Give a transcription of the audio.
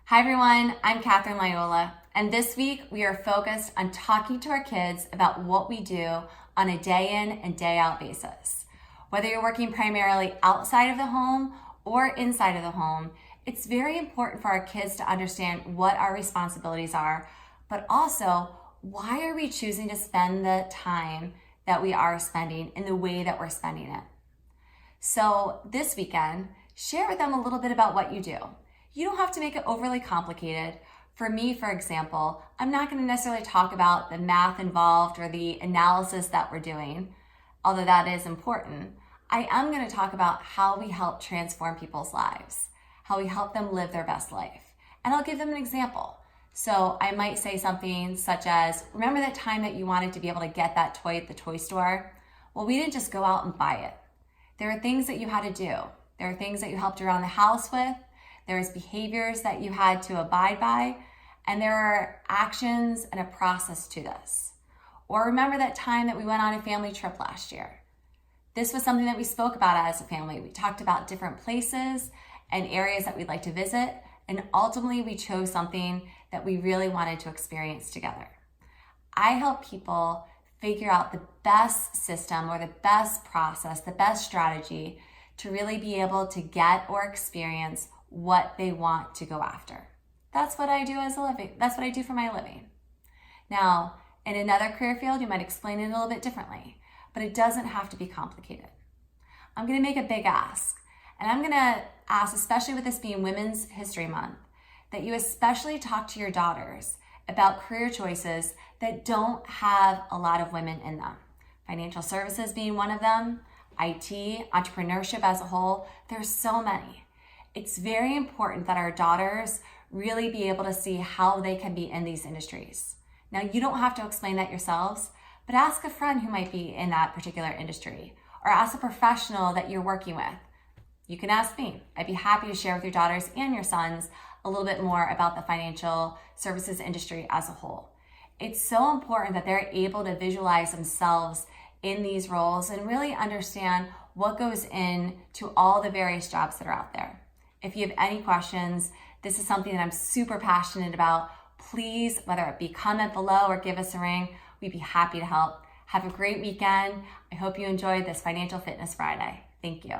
Hi everyone, I'm Catherine Loyola, and this week we are focused on talking to our kids about what we do on a day in and day out basis. Whether you're working primarily outside of the home or inside of the home, it's very important for our kids to understand what our responsibilities are, but also why are we choosing to spend the time that we are spending in the way that we're spending it. So this weekend, share with them a little bit about what you do. You don't have to make it overly complicated. For me, for example, I'm not going to necessarily talk about the math involved or the analysis that we're doing, although that is important. I am going to talk about how we help transform people's lives, how we help them live their best life. And I'll give them an example. So I might say something such as, remember that time that you wanted to be able to get that toy at the toy store? Well, we didn't just go out and buy it. There are things that you had to do. There are things that you helped around the house with. There's behaviors that you had to abide by, and there are actions and a process to this. Or remember that time that we went on a family trip last year. This was something that we spoke about as a family. We talked about different places and areas that we'd like to visit, and ultimately we chose something that we really wanted to experience together. I help people figure out the best system or the best process, the best strategy to really be able to get or experience what they want to go after. That's what I do as a living. That's what I do for my living. Now, in another career field, you might explain it a little bit differently, but it doesn't have to be complicated. I'm going to make a big ask, and I'm going to ask, especially with this being Women's History Month, that you especially talk to your daughters about career choices that don't have a lot of women in them. Financial services being one of them, IT, entrepreneurship as a whole, there's so many. It's very important that our daughters really be able to see how they can be in these industries. Now, you don't have to explain that yourselves, but ask a friend who might be in that particular industry, or ask a professional that you're working with. You can ask me. I'd be happy to share with your daughters and your sons a little bit more about the financial services industry as a whole. It's so important that they're able to visualize themselves in these roles and really understand what goes into all the various jobs that are out there. If you have any questions, this is something that I'm super passionate about. Please, whether it be comment below or give us a ring, we'd be happy to help. Have a great weekend. I hope you enjoyed this Financial Fitness Friday. Thank you.